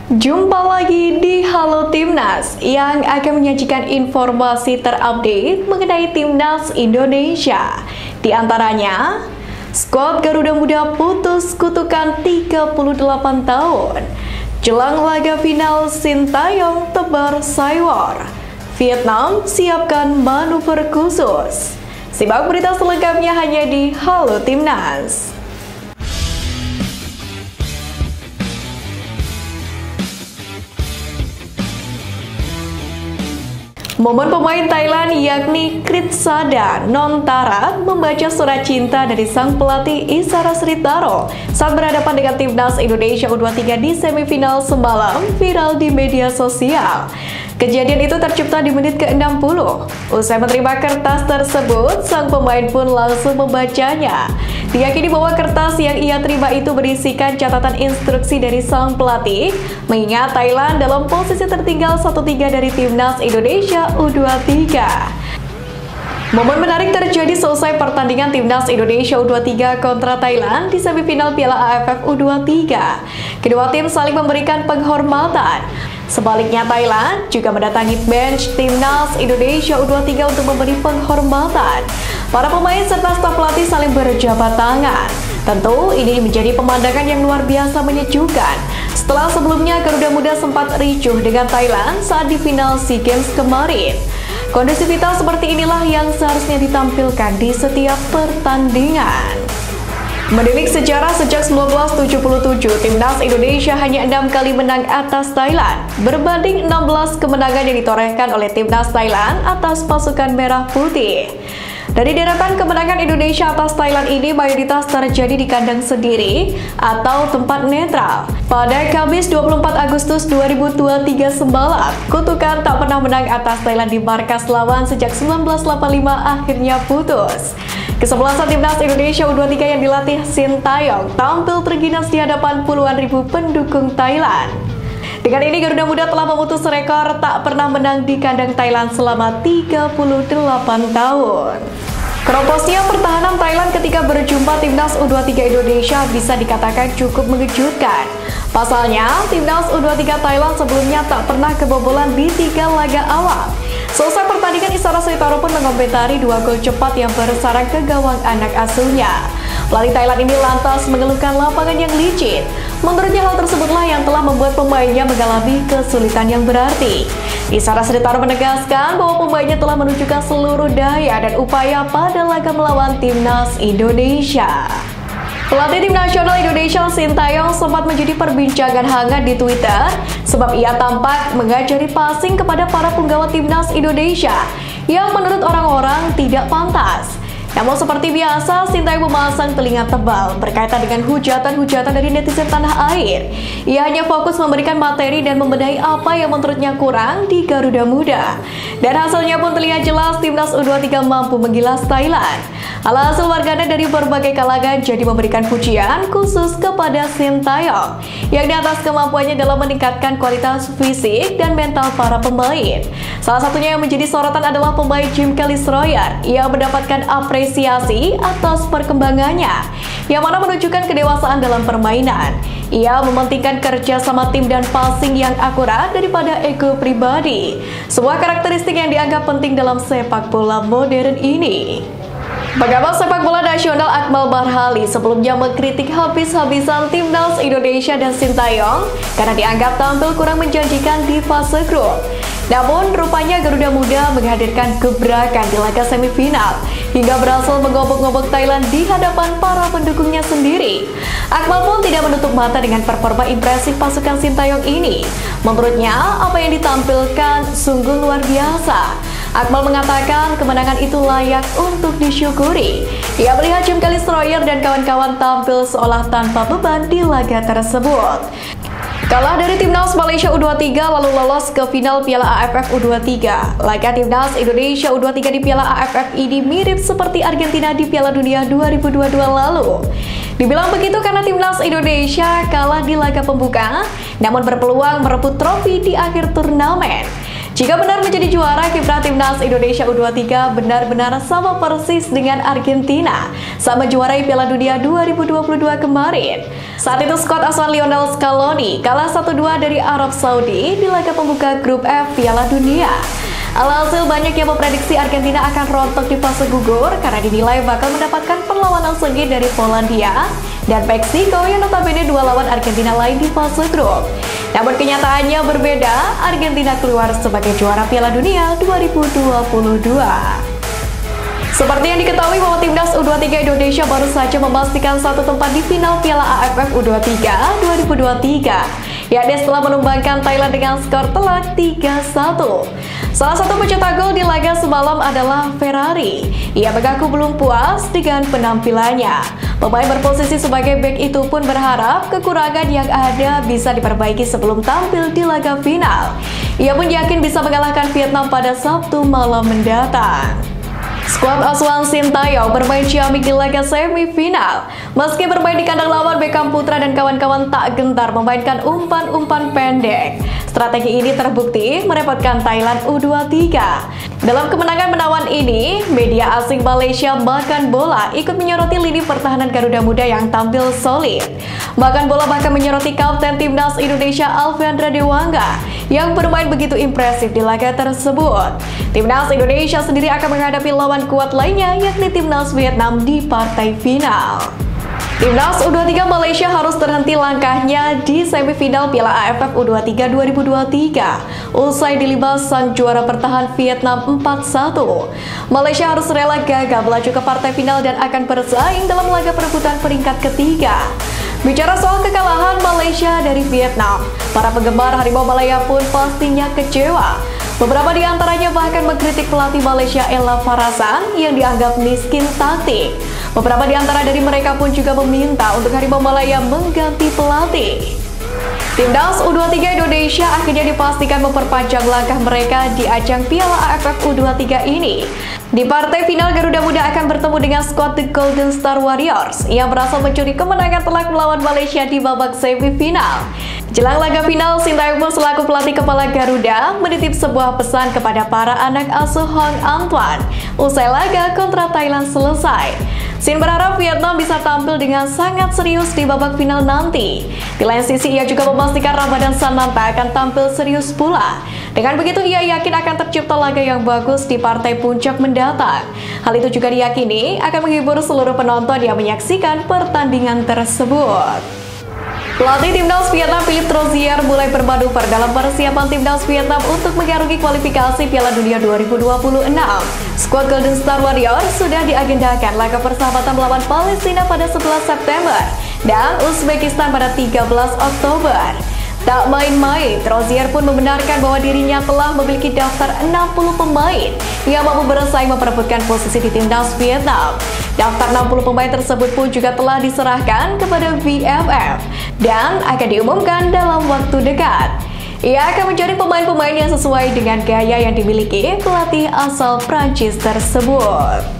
Jumpa lagi di Halo Timnas yang akan menyajikan informasi terupdate mengenai Timnas Indonesia. Di antaranya, skuad Garuda Muda putus kutukan 38 tahun. Jelang laga final Sintayong tebar Saiwar. Vietnam siapkan manuver khusus. Simak berita selengkapnya hanya di Halo Timnas. Momen pemain Thailand yakni Kritsada Nontara membaca surat cinta dari sang pelatih Isara Sritaro saat berhadapan dengan Timnas Indonesia U23 di semifinal semalam viral di media sosial. Kejadian itu tercipta di menit ke-60. Usai menerima kertas tersebut, sang pemain pun langsung membacanya. Diyakini bahwa kertas yang ia terima itu berisikan catatan instruksi dari sang pelatih, mengingat Thailand dalam posisi tertinggal 1-3 dari Timnas Indonesia U23. Momen menarik terjadi selesai pertandingan Timnas Indonesia U23 kontra Thailand di semifinal Piala AFF U23. Kedua tim saling memberikan penghormatan. Sebaliknya, Thailand juga mendatangi bench Timnas Indonesia U23 untuk memberi penghormatan. Para pemain serta staf pelatih saling berjabat tangan. Tentu ini menjadi pemandangan yang luar biasa menyejukkan. Setelah sebelumnya Garuda Muda sempat ricuh dengan Thailand saat di final SEA Games kemarin. Kondisivitas seperti inilah yang seharusnya ditampilkan di setiap pertandingan. Menilik sejarah sejak 1977, Timnas Indonesia hanya 6 kali menang atas Thailand, berbanding 16 kemenangan yang ditorehkan oleh Timnas Thailand atas pasukan Merah Putih. Dari deretan kemenangan Indonesia atas Thailand ini mayoritas terjadi di kandang sendiri atau tempat netral. Pada Kamis 24 Agustus 2023 semalam, kutukan tak pernah menang atas Thailand di markas lawan sejak 1985 akhirnya putus. Kesebelasan Timnas Indonesia U23 yang dilatih Sintayong tampil terginas di hadapan puluhan ribu pendukung Thailand. Dengan ini Garuda Muda telah memutus rekor tak pernah menang di kandang Thailand selama 38 tahun. Keroposnya pertahanan Thailand ketika berjumpa Timnas U23 Indonesia bisa dikatakan cukup mengejutkan. Pasalnya, Timnas U23 Thailand sebelumnya tak pernah kebobolan di 3 laga awal. Selesai pertandingan, Isara Sritaro pun mengomentari 2 gol cepat yang bersarang ke gawang anak asuhnya. Pelatih Thailand ini lantas mengeluhkan lapangan yang licin. Menurutnya hal tersebutlah yang telah membuat pemainnya mengalami kesulitan yang berarti. Isara Sritaro menegaskan bahwa pemainnya telah menunjukkan seluruh daya dan upaya pada laga melawan Timnas Indonesia. Pelatih tim nasional Indonesia Sintayong sempat menjadi perbincangan hangat di Twitter sebab ia tampak mengajari passing kepada para punggawa Timnas Indonesia yang menurut orang-orang tidak pantas. Namun seperti biasa, Sintayong memasang telinga tebal berkaitan dengan hujatan-hujatan dari netizen tanah air. Ia hanya fokus memberikan materi dan membenahi apa yang menurutnya kurang di Garuda Muda. Dan hasilnya pun terlihat jelas, Timnas U23 mampu menggilas Thailand. Alhasil warganet dari berbagai kalangan jadi memberikan pujian khusus kepada Sintayong yang di atas kemampuannya dalam meningkatkan kualitas fisik dan mental para pemain. Salah satunya yang menjadi sorotan adalah pemain Jim Calisroyer yang mendapatkan apresiasi atas perkembangannya, yang mana menunjukkan kedewasaan dalam permainan. Ia mementingkan kerja sama tim dan passing yang akurat daripada ego pribadi, sebuah karakteristik yang dianggap penting dalam sepak bola modern ini. Pengamat sepak bola nasional Akmal Marhali sebelumnya mengkritik habis-habisan Timnas Indonesia dan Sintayong karena dianggap tampil kurang menjanjikan di fase grup. Namun, rupanya Garuda Muda menghadirkan gebrakan di laga semifinal hingga berhasil mengobok-ngobok Thailand di hadapan para pendukungnya sendiri. Akmal pun tidak menutup mata dengan performa impresif pasukan Sintayong ini. Menurutnya, apa yang ditampilkan sungguh luar biasa. Akmal mengatakan kemenangan itu layak untuk disyukuri. Ia melihat Jim Calisroyer dan kawan-kawan tampil seolah tanpa beban di laga tersebut. Kalah dari Timnas Malaysia U23 lalu lolos ke final Piala AFF U23. Laga Timnas Indonesia U23 di Piala AFF ini mirip seperti Argentina di Piala Dunia 2022 lalu. Dibilang begitu karena Timnas Indonesia kalah di laga pembuka, namun berpeluang merebut trofi di akhir turnamen. Jika benar menjadi juara, kiprah timnas Indonesia U23 benar-benar sama persis dengan Argentina saat menjuarai Piala Dunia 2022 kemarin. Saat itu skuad asuhan Lionel Scaloni kalah 1-2 dari Arab Saudi di laga pembuka grup F Piala Dunia. Alhasil banyak yang memprediksi Argentina akan rontok di fase gugur karena dinilai bakal mendapatkan perlawanan sengit dari Polandia dan Meksiko yang notabene dua lawan Argentina lain di fase grup. Namun kenyataannya berbeda, Argentina keluar sebagai juara Piala Dunia 2022. Seperti yang diketahui bahwa timnas U23 Indonesia baru saja memastikan satu tempat di final Piala AFF U23 2023, yakni setelah menumbangkan Thailand dengan skor telak 3-1. Salah satu pencetak gol di laga semalam adalah Ferrari. Ia mengaku belum puas dengan penampilannya. Pemain berposisi sebagai bek itu pun berharap kekurangan yang ada bisa diperbaiki sebelum tampil di laga final. Ia pun yakin bisa mengalahkan Vietnam pada Sabtu malam mendatang. Skuad asuhan Sintayong bermain ciamik di laga semifinal. Meski bermain di kandang lawan, Beckham Putra dan kawan-kawan tak gentar memainkan umpan-umpan pendek. Strategi ini terbukti merepotkan Thailand U23. Dalam kemenangan menawan ini, media asing Malaysia Makan Bola ikut menyoroti lini pertahanan Garuda Muda yang tampil solid. Makan Bola bahkan menyoroti kapten timnas Indonesia Alfeandra Dewangga yang bermain begitu impresif di laga tersebut. Timnas Indonesia sendiri akan menghadapi lawan kuat lainnya, yakni timnas Vietnam di partai final. Timnas U23 Malaysia harus terhenti langkahnya di semifinal Piala AFF U23 2023 usai dilibas sang juara bertahan Vietnam 4-1. Malaysia harus rela gagal melaju ke partai final dan akan bersaing dalam laga perebutan peringkat ketiga. Bicara soal kekalahan Malaysia dari Vietnam, para penggemar Harimau Malaya pun pastinya kecewa. Beberapa di antaranya bahkan mengkritik pelatih Malaysia Ella Farasan yang dianggap miskin taktik. Beberapa di antara dari mereka pun juga meminta untuk Harimau Malaya mengganti pelatih. Timnas U23 Indonesia akhirnya dipastikan memperpanjang langkah mereka di ajang Piala AFF U23 ini. Di partai final, Garuda Muda akan bertemu dengan skuad The Golden Star Warriors yang berhasil mencuri kemenangan telak melawan Malaysia di babak semifinal. Jelang laga final, Sintayong pun selaku pelatih kepala Garuda menitip sebuah pesan kepada para anak asuh Hong Antoine usai laga kontra Thailand selesai. Sin berharap Vietnam bisa tampil dengan sangat serius di babak final nanti. Di lain sisi, ia juga memastikan Ramadan Sananta akan tampil serius pula. Dengan begitu, ia yakin akan tercipta laga yang bagus di partai puncak mendatang. Hal itu juga diyakini akan menghibur seluruh penonton yang menyaksikan pertandingan tersebut. Pelatih timnas Vietnam Philippe Troussier mulai bermanuver dalam persiapan timnas Vietnam untuk mengarungi kualifikasi Piala Dunia 2026. Skuad Golden Star Warriors sudah diagendakan laga persahabatan melawan Palestina pada 11 September dan Uzbekistan pada 13 Oktober. Tak main-main, Troussier pun membenarkan bahwa dirinya telah memiliki daftar 60 pemain yang mampu bersaing memperebutkan posisi di timnas Vietnam. Daftar 60 pemain tersebut pun juga telah diserahkan kepada VFF dan akan diumumkan dalam waktu dekat. Ia akan mencari pemain-pemain yang sesuai dengan gaya yang dimiliki pelatih asal Prancis tersebut.